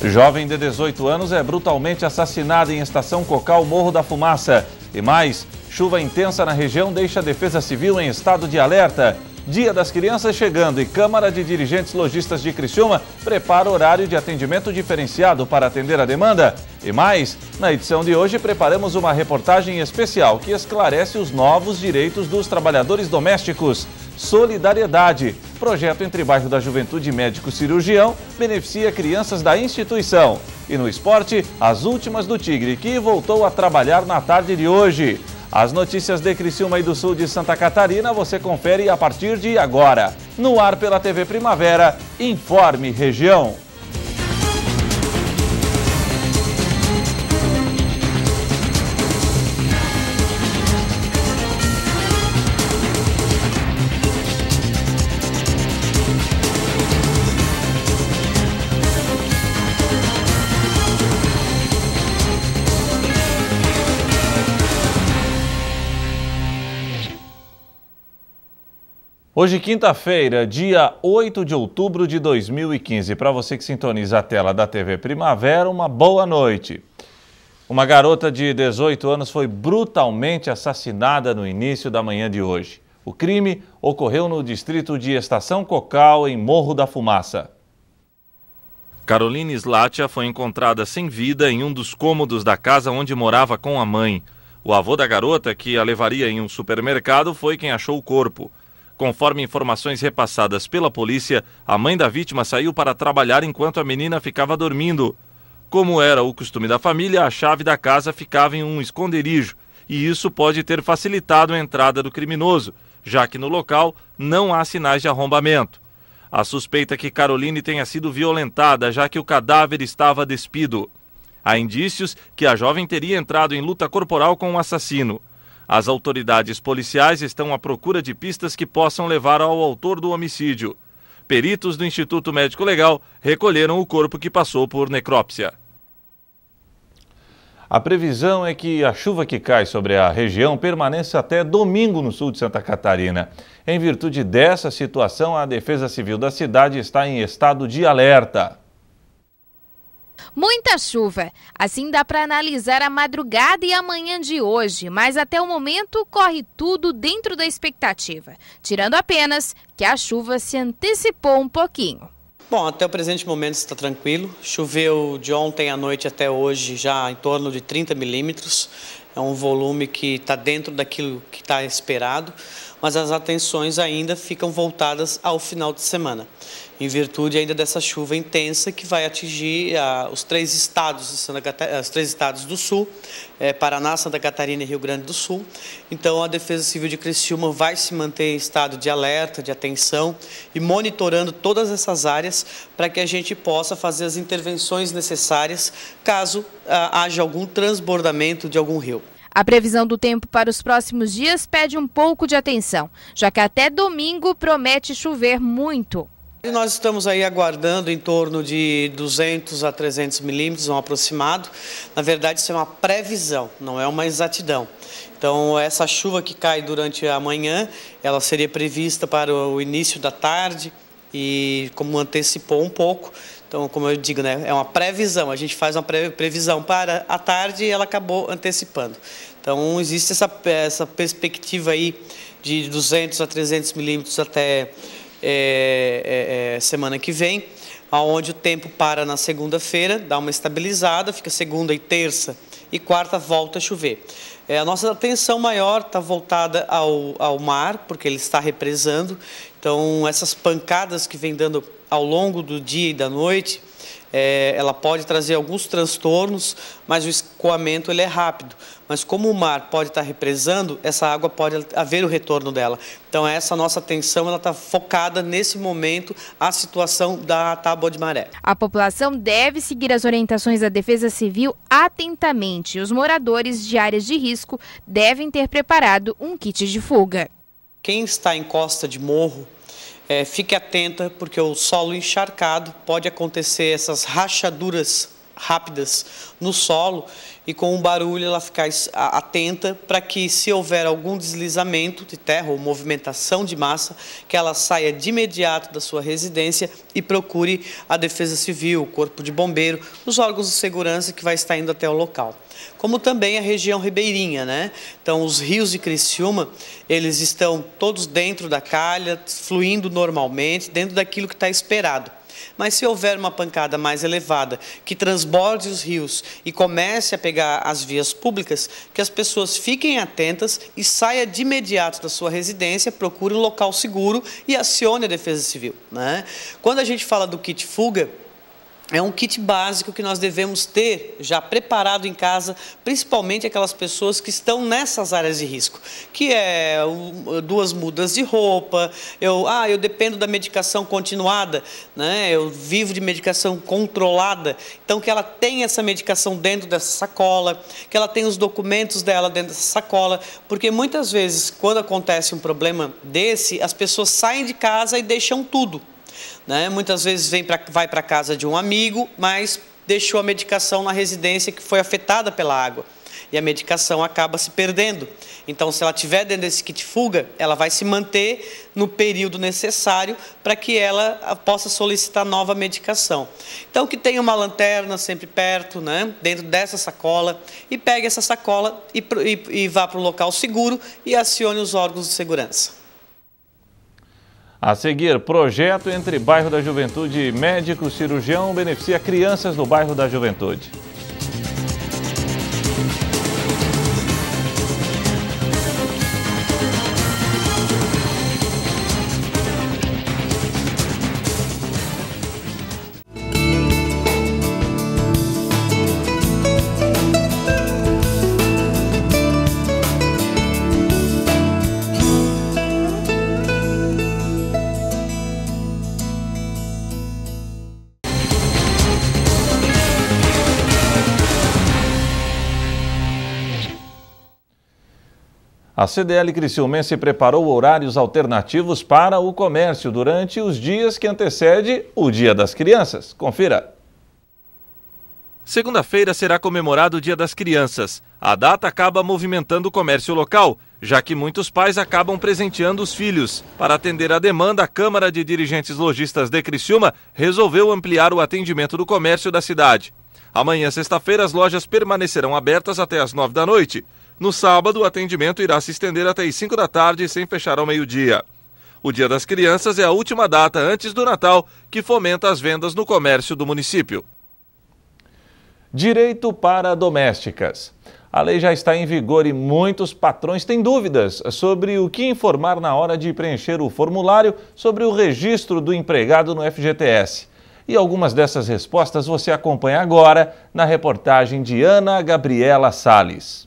Jovem de 18 anos é brutalmente assassinado em estação Cocal Morro da Fumaça. E mais, chuva intensa na região deixa a Defesa Civil em estado de alerta. Dia das Crianças chegando e Câmara de Dirigentes Lojistas de Criciúma prepara horário de atendimento diferenciado para atender a demanda. E mais, na edição de hoje preparamos uma reportagem especial que esclarece os novos direitos dos trabalhadores domésticos. Solidariedade. Projeto entre bairro da Juventude e Médico Cirurgião beneficia crianças da instituição. E no esporte, as últimas do Tigre, que voltou a trabalhar na tarde de hoje. As notícias de Criciúma e do sul de Santa Catarina você confere a partir de agora. No ar pela TV Primavera, Informe Região. Hoje, quinta-feira, dia 8 de outubro de 2015. Para você que sintoniza a tela da TV Primavera, uma boa noite. Uma garota de 18 anos foi brutalmente assassinada no início da manhã de hoje. O crime ocorreu no distrito de Estação Cocal, em Morro da Fumaça. Caroline Slatia foi encontrada sem vida em um dos cômodos da casa onde morava com a mãe. O avô da garota, que a levaria em um supermercado, foi quem achou o corpo. Conforme informações repassadas pela polícia, a mãe da vítima saiu para trabalhar enquanto a menina ficava dormindo. Como era o costume da família, a chave da casa ficava em um esconderijo, e isso pode ter facilitado a entrada do criminoso, já que no local não há sinais de arrombamento. A suspeita é que Caroline tenha sido violentada, já que o cadáver estava despido. Há indícios que a jovem teria entrado em luta corporal com o assassino. As autoridades policiais estão à procura de pistas que possam levar ao autor do homicídio. Peritos do Instituto Médico Legal recolheram o corpo que passou por necrópsia. A previsão é que a chuva que cai sobre a região permaneça até domingo no sul de Santa Catarina. Em virtude dessa situação, a Defesa Civil da cidade está em estado de alerta. Muita chuva. Assim dá para analisar a madrugada e a manhã de hoje, mas até o momento corre tudo dentro da expectativa, tirando apenas que a chuva se antecipou um pouquinho. Bom, até o presente momento está tranquilo. Choveu de ontem à noite até hoje já em torno de 30 milímetros. É um volume que está dentro daquilo que está esperado, mas as atenções ainda ficam voltadas ao final de semana, em virtude ainda dessa chuva intensa que vai atingir os três estados do sul, Paraná, Santa Catarina e Rio Grande do Sul. Então a Defesa Civil de Criciúma vai se manter em estado de alerta, de atenção e monitorando todas essas áreas para que a gente possa fazer as intervenções necessárias caso haja algum transbordamento de algum rio. A previsão do tempo para os próximos dias pede um pouco de atenção, já que até domingo promete chover muito. E nós estamos aí aguardando em torno de 200 a 300 milímetros, um aproximado. Na verdade, isso é uma previsão, não é uma exatidão. Então, essa chuva que cai durante a manhã, ela seria prevista para o início da tarde e como antecipou um pouco. Então, como eu digo, né, é uma previsão, a gente faz uma previsão para a tarde e ela acabou antecipando. Então, existe essa perspectiva aí de 200 a 300 milímetros até semana que vem, onde o tempo para na segunda-feira, dá uma estabilizada, fica segunda e terça e quarta volta a chover. A nossa atenção maior está voltada ao mar, porque ele está represando. Então, essas pancadas que vem dando ao longo do dia e da noite, ela pode trazer alguns transtornos, mas o escoamento ele é rápido. Mas como o mar pode estar represando, essa água pode haver o retorno dela. Então essa nossa atenção está focada nesse momento a situação da tábua de maré. A população deve seguir as orientações da Defesa Civil atentamente. Os moradores de áreas de risco devem ter preparado um kit de fuga. Quem está em costa de morro, fique atenta, porque o solo encharcado pode acontecer essas rachaduras rápidas no solo e com o barulho ela ficar atenta para que, se houver algum deslizamento de terra ou movimentação de massa, que ela saia de imediato da sua residência e procure a Defesa Civil, o Corpo de Bombeiro, os órgãos de segurança que vai estar indo até o local. Como também a região ribeirinha, né? Então, os rios de Criciúma, eles estão todos dentro da calha, fluindo normalmente, dentro daquilo que está esperado. Mas se houver uma pancada mais elevada, que transborde os rios e comece a pegar as vias públicas, que as pessoas fiquem atentas e saia de imediato da sua residência, procure um local seguro e acione a Defesa Civil, né? Quando a gente fala do kit fuga, é um kit básico que nós devemos ter já preparado em casa, principalmente aquelas pessoas que estão nessas áreas de risco, que é 2 mudas de roupa, eu dependo da medicação continuada, né? Eu vivo de medicação controlada, então que ela tenha essa medicação dentro dessa sacola, que ela tenha os documentos dela dentro dessa sacola, porque muitas vezes, quando acontece um problema desse, as pessoas saem de casa e deixam tudo. Né? Muitas vezes vai para a casa de um amigo, mas deixou a medicação na residência que foi afetada pela água. E a medicação acaba se perdendo. Então, se ela estiver dentro desse kit fuga, ela vai se manter no período necessário para que ela possa solicitar nova medicação. Então, que tenha uma lanterna sempre perto, né? Dentro dessa sacola, e pegue essa sacola e vá para um local seguro e acione os órgãos de segurança. A seguir, projeto entre Bairro da Juventude e médico cirurgião beneficia crianças do Bairro da Juventude. A CDL Criciumense preparou horários alternativos para o comércio durante os dias que antecede o Dia das Crianças. Confira. Segunda-feira será comemorado o Dia das Crianças. A data acaba movimentando o comércio local, já que muitos pais acabam presenteando os filhos. Para atender a demanda, a Câmara de Dirigentes Lojistas de Criciúma resolveu ampliar o atendimento do comércio da cidade. Amanhã, sexta-feira, as lojas permanecerão abertas até às 9 da noite. No sábado, o atendimento irá se estender até às 5 da tarde, sem fechar ao meio-dia. O Dia das Crianças é a última data antes do Natal que fomenta as vendas no comércio do município. Direito para domésticas. A lei já está em vigor e muitos patrões têm dúvidas sobre o que informar na hora de preencher o formulário sobre o registro do empregado no FGTS. E algumas dessas respostas você acompanha agora na reportagem de Ana Gabriela Salles.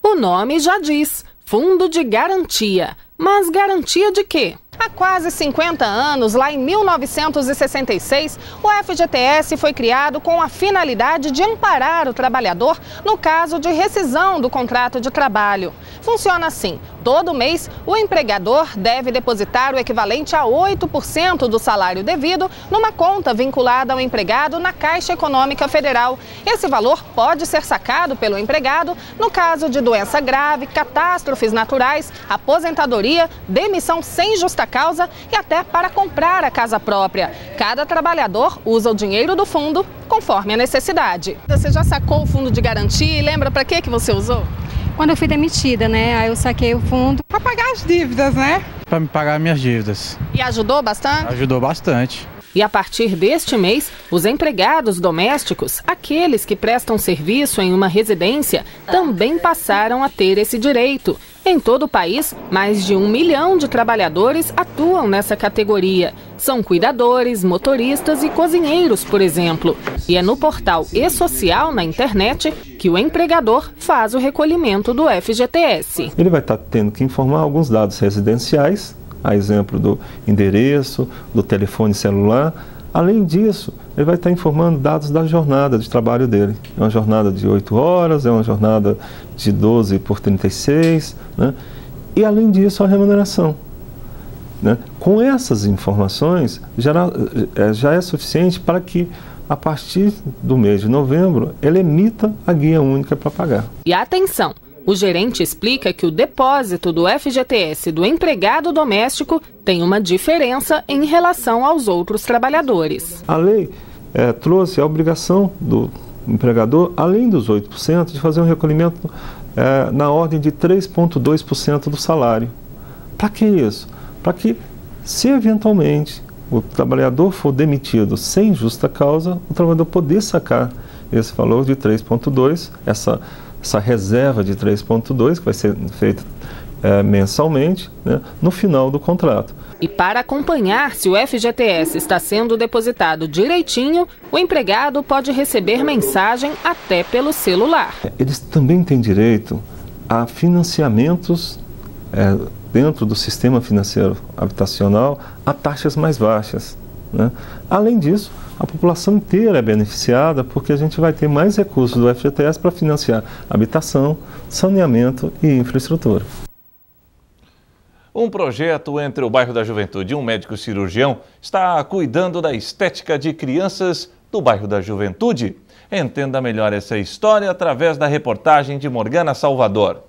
O nome já diz, Fundo de Garantia. Mas garantia de quê? Há quase 50 anos, lá em 1966, o FGTS foi criado com a finalidade de amparar o trabalhador no caso de rescisão do contrato de trabalho. Funciona assim: todo mês, o empregador deve depositar o equivalente a 8% do salário devido numa conta vinculada ao empregado na Caixa Econômica Federal. Esse valor pode ser sacado pelo empregado no caso de doença grave, catástrofes naturais, aposentadoria, demissão sem justa causa e até para comprar a casa própria. Cada trabalhador usa o dinheiro do fundo conforme a necessidade. Você já sacou o fundo de garantia e lembra para que você usou? Quando eu fui demitida, né? Aí eu saquei o fundo para pagar as dívidas, né? Para me pagar minhas dívidas. E ajudou bastante? Ajudou bastante. E a partir deste mês, os empregados domésticos, aqueles que prestam serviço em uma residência, também passaram a ter esse direito. Em todo o país, mais de 1 milhão de trabalhadores atuam nessa categoria. São cuidadores, motoristas e cozinheiros, por exemplo. E é no portal E-Social, na internet, que o empregador faz o recolhimento do FGTS. Ele vai estar tendo que informar alguns dados residenciais, a exemplo do endereço, do telefone celular. Além disso, ele vai estar informando dados da jornada de trabalho dele. É uma jornada de 8 horas, é uma jornada de 12 por 36, né? E além disso, a remuneração. Né? Com essas informações, já é suficiente para que a partir do mês de novembro, ela emita a guia única para pagar. E atenção! O gerente explica que o depósito do FGTS do empregado doméstico tem uma diferença em relação aos outros trabalhadores. A lei trouxe a obrigação do empregador, além dos 8%, de fazer um recolhimento na ordem de 3,2% do salário. Para que isso? Para que, se eventualmente o trabalhador for demitido sem justa causa, o trabalhador poder sacar esse valor de 3,2%, essa reserva de 3,2%, que vai ser feita mensalmente, né, no final do contrato. E para acompanhar se o FGTS está sendo depositado direitinho, o empregado pode receber mensagem até pelo celular. Eles também têm direito a financiamentos dentro do sistema financeiro habitacional a taxas mais baixas, né? Além disso, a população inteira é beneficiada porque a gente vai ter mais recursos do FGTS para financiar habitação, saneamento e infraestrutura. Um projeto entre o bairro da Juventude e um médico cirurgião está cuidando da estética de crianças do bairro da Juventude. Entenda melhor essa história através da reportagem de Morgana Salvador.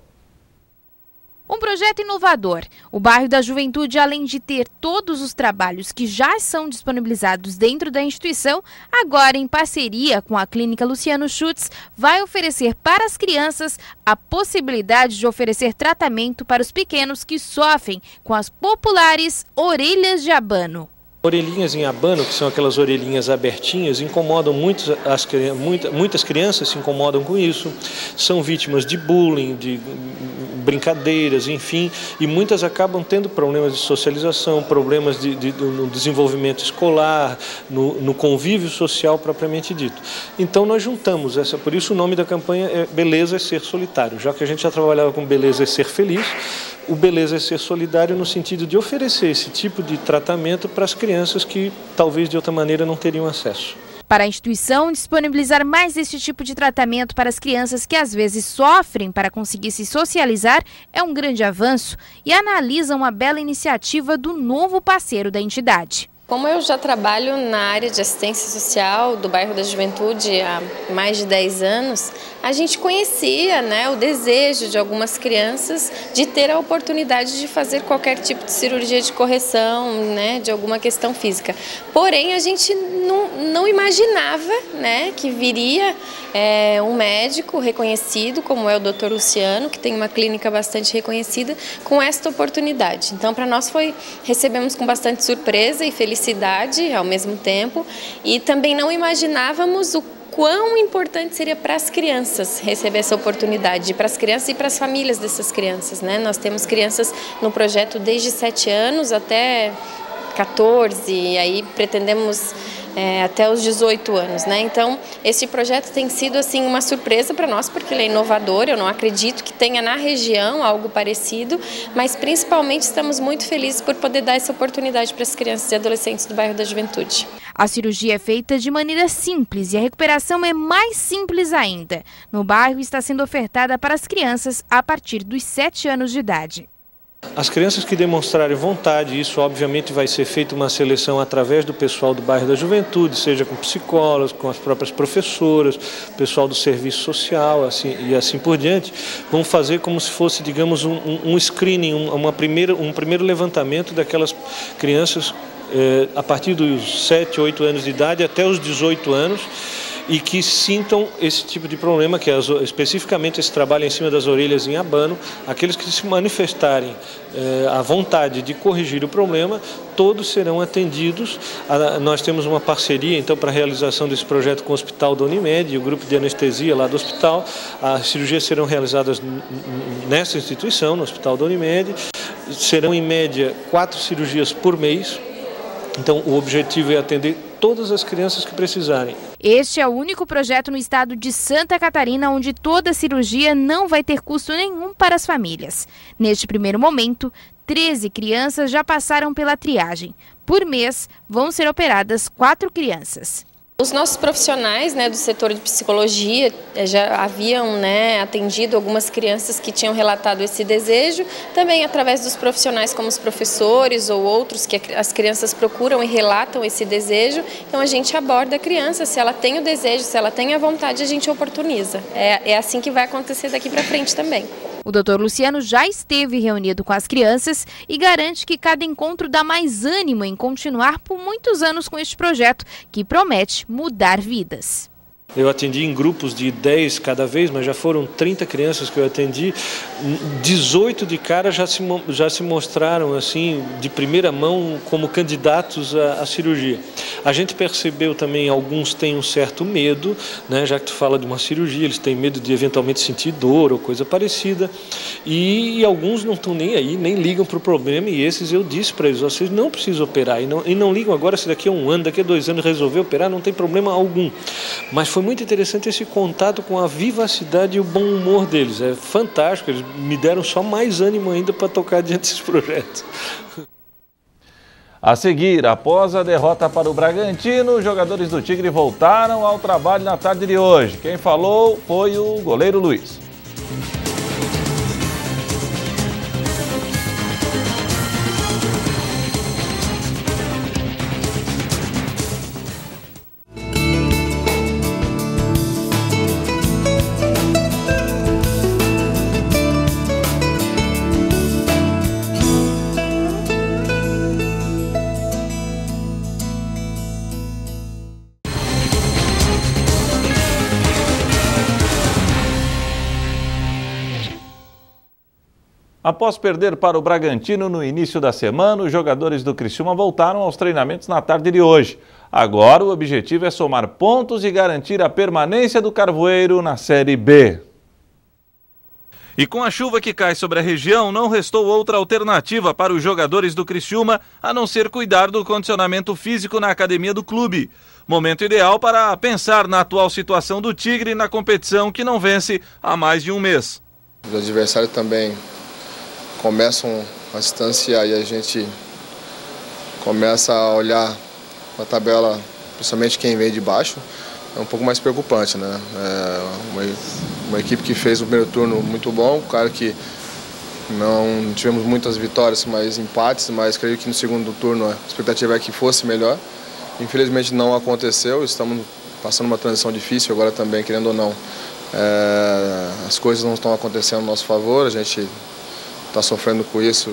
Um projeto inovador. O bairro da Juventude, além de ter todos os trabalhos que já são disponibilizados dentro da instituição, agora em parceria com a Clínica Luciano Schutz, vai oferecer para as crianças a possibilidade de oferecer tratamento para os pequenos que sofrem com as populares orelhas de abano. Orelhinhas em abano, que são aquelas orelhinhas abertinhas, incomodam muitas crianças se incomodam com isso, são vítimas de bullying, de brincadeiras, enfim, e muitas acabam tendo problemas de socialização, problemas no desenvolvimento escolar, no convívio social propriamente dito. Então nós juntamos por isso o nome da campanha é Beleza é Ser Solitário, já que a gente já trabalhava com Beleza é Ser Feliz, o Beleza é Ser Solidário no sentido de oferecer esse tipo de tratamento para as crianças que talvez de outra maneira não teriam acesso. Para a instituição disponibilizar mais este tipo de tratamento para as crianças que às vezes sofrem para conseguir se socializar é um grande avanço e analisa uma bela iniciativa do novo parceiro da entidade. Como eu já trabalho na área de assistência social do bairro da Juventude há mais de 10 anos, a gente conhecia, o desejo de algumas crianças de ter a oportunidade de fazer qualquer tipo de cirurgia de correção, de alguma questão física. Porém, a gente não imaginava, que viria um médico reconhecido, como é o Dr. Luciano, que tem uma clínica bastante reconhecida, com esta oportunidade. Então, para nós recebemos com bastante surpresa e felicidade ao mesmo tempo, e também não imaginávamos o quão importante seria para as crianças receber essa oportunidade, para as crianças e para as famílias dessas crianças, Nós temos crianças no projeto desde 7 anos até 14, e aí pretendemos até os 18 anos, Então, esse projeto tem sido assim uma surpresa para nós, porque ele é inovador, eu não acredito que tenha na região algo parecido, mas principalmente estamos muito felizes por poder dar essa oportunidade para as crianças e adolescentes do bairro da Juventude. A cirurgia é feita de maneira simples e a recuperação é mais simples ainda. No bairro está sendo ofertada para as crianças a partir dos 7 anos de idade. As crianças que demonstrarem vontade, isso obviamente vai ser feita uma seleção através do pessoal do bairro da Juventude, seja com psicólogos, com as próprias professoras, pessoal do serviço social, assim por diante, vão fazer como se fosse, digamos, um screening, um primeiro levantamento daquelas crianças a partir dos 7, 8 anos de idade até os 18 anos, e que sintam esse tipo de problema, que é especificamente esse trabalho em cima das orelhas em abano. Aqueles que se manifestarem a vontade de corrigir o problema, todos serão atendidos. Nós temos uma parceria, então, para a realização desse projeto com o Hospital da Unimed, o grupo de anestesia lá do hospital. As cirurgias serão realizadas nessa instituição, no Hospital da Unimed. Serão, em média, 4 cirurgias por mês. Então, o objetivo é atender todas as crianças que precisarem. Este é o único projeto no estado de Santa Catarina onde toda cirurgia não vai ter custo nenhum para as famílias. Neste primeiro momento, 13 crianças já passaram pela triagem. Por mês, vão ser operadas 4 crianças. Os nossos profissionais, do setor de psicologia já haviam, atendido algumas crianças que tinham relatado esse desejo, também através dos profissionais como os professores ou outros que as crianças procuram e relatam esse desejo. Então a gente aborda a criança, se ela tem o desejo, se ela tem a vontade, a gente oportuniza. É assim que vai acontecer daqui para frente também. O Dr. Luciano já esteve reunido com as crianças e garante que cada encontro dá mais ânimo em continuar por muitos anos com este projeto, que promete mudar vidas. Eu atendi em grupos de 10 cada vez, mas já foram 30 crianças que eu atendi. 18 de cara já se mostraram assim, de primeira mão, como candidatos à cirurgia. A gente percebeu também, alguns têm um certo medo, já que tu fala de uma cirurgia, eles têm medo de eventualmente sentir dor ou coisa parecida. E alguns não estão nem aí, nem ligam para o problema, e esses eu disse para eles, vocês não precisam operar, e não ligam agora se daqui a 1 ano, daqui a 2 anos resolver operar, não tem problema algum. Mas foi muito interessante esse contato com a vivacidade e o bom humor deles. É fantástico, eles me deram só mais ânimo ainda para tocar diante desses projetos. A seguir, após a derrota para o Bragantino, os jogadores do Tigre voltaram ao trabalho na tarde de hoje. Quem falou foi o goleiro Luiz. Após perder para o Bragantino no início da semana, os jogadores do Criciúma voltaram aos treinamentos na tarde de hoje. Agora o objetivo é somar pontos e garantir a permanência do Carvoeiro na Série B. E com a chuva que cai sobre a região, não restou outra alternativa para os jogadores do Criciúma a não ser cuidar do condicionamento físico na academia do clube. Momento ideal para pensar na atual situação do Tigre na competição que não vence há mais de um mês. Os adversários também começam a distanciar e a gente começa a olhar a tabela, principalmente quem vem de baixo, é um pouco mais preocupante, né? Uma equipe que fez o primeiro turno muito bom, claro que não tivemos muitas vitórias, mas empates, mas creio que no segundo turno a expectativa é que fosse melhor. Infelizmente não aconteceu, estamos passando uma transição difícil agora também, querendo ou não. As coisas não estão acontecendo a nosso favor, a gente está sofrendo com isso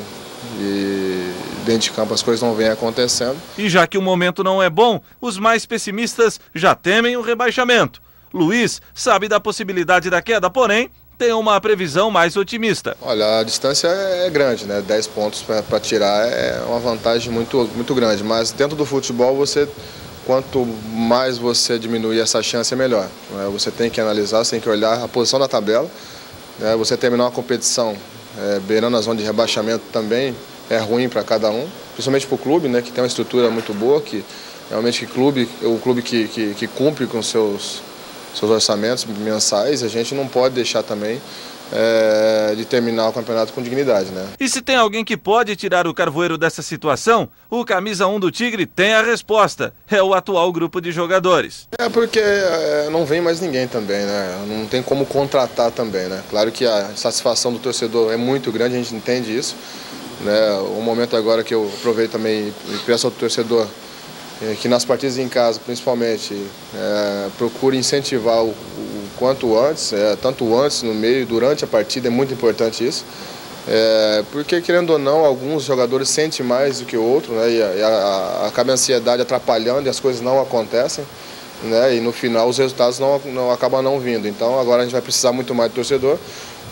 e dentro de campo as coisas não vêm acontecendo. E já que o momento não é bom, os mais pessimistas já temem o rebaixamento. Luiz sabe da possibilidade da queda, porém tem uma previsão mais otimista. Olha, a distância é grande, né? 10 pontos para tirar é uma vantagem muito grande, mas dentro do futebol quanto mais você diminuir essa chance é melhor. Você tem que analisar, você tem que olhar a posição da tabela, você terminar uma competição beirando a zona de rebaixamento também é ruim para cada um, principalmente para o clube, que tem uma estrutura muito boa, que realmente o clube que cumpre com seus orçamentos mensais, a gente não pode deixar também de terminar o campeonato com dignidade, né? E se tem alguém que pode tirar o Carvoeiro dessa situação, o camisa 1 do Tigre tem a resposta, é o atual grupo de jogadores. Porque não vem mais ninguém também, né? Não tem como contratar também, né? Claro que a satisfação do torcedor é muito grande, a gente entende isso, né? O momento agora que eu aproveito também e peço ao torcedor que nas partidas em casa, principalmente, procure incentivar o quanto antes, tanto antes, no meio, durante a partida, é muito importante isso. Porque, querendo ou não, alguns jogadores sentem mais do que o outro, né, e acaba a ansiedade atrapalhando e as coisas não acontecem, né, e no final os resultados acabam não vindo. Então agora a gente vai precisar muito mais do torcedor.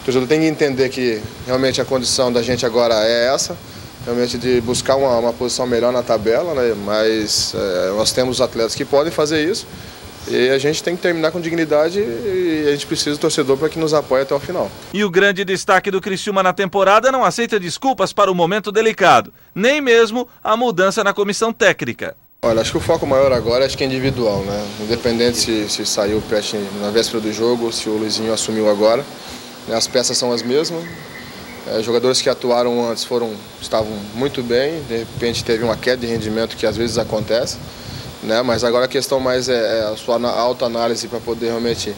O torcedor tem que entender que realmente a condição da gente agora é essa, realmente de buscar uma posição melhor na tabela, né, mas nós temos atletas que podem fazer isso. E a gente tem que terminar com dignidade e a gente precisa do torcedor para que nos apoie até o final. E o grande destaque do Criciúma na temporada não aceita desculpas para o momento delicado, nem mesmo a mudança na comissão técnica. Olha, acho que o foco maior agora acho que é individual, né? Independente se saiu o Pet na véspera do jogo, se o Luizinho assumiu agora, né? As peças são as mesmas. Jogadores que atuaram antes estavam muito bem, de repente teve uma queda de rendimento que às vezes acontece. né? Mas agora a questão mais é a sua autoanálise para poder realmente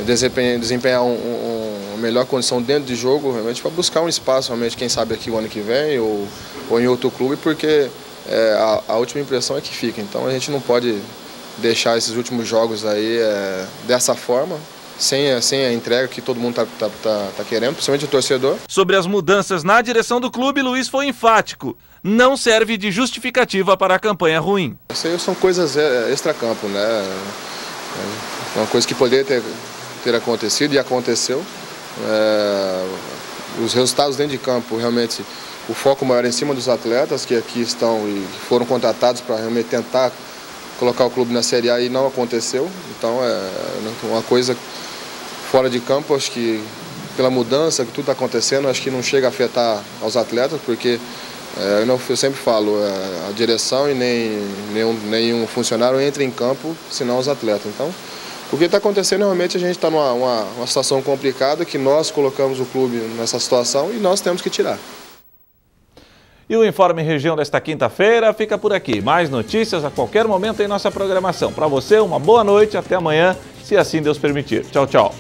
desempenhar uma melhor condição dentro de jogo, realmente para buscar um espaço, realmente, quem sabe aqui o ano que vem ou em outro clube, porque a última impressão é que fica. Então a gente não pode deixar esses últimos jogos aí dessa forma, sem a entrega que todo mundo tá querendo, principalmente o torcedor. Sobre as mudanças na direção do clube, Luiz foi enfático. Não serve de justificativa para a campanha ruim. Isso aí são coisas extracampo, né? É uma coisa que poderia ter acontecido e aconteceu. Os resultados dentro de campo, realmente, o foco maior é em cima dos atletas que aqui estão e foram contratados para realmente tentar colocar o clube na Série A e não aconteceu. Então uma coisa fora de campo, acho que pela mudança que tudo está acontecendo, acho que não chega a afetar aos atletas, porque eu sempre falo, a direção e nenhum funcionário entra em campo, senão os atletas. Então, o que está acontecendo realmente, a gente está numa situação complicada, que nós colocamos o clube nessa situação e nós temos que tirar. E o Informe Região desta quinta-feira fica por aqui. Mais notícias a qualquer momento em nossa programação. Para você, uma boa noite, até amanhã, se assim Deus permitir. Tchau, tchau.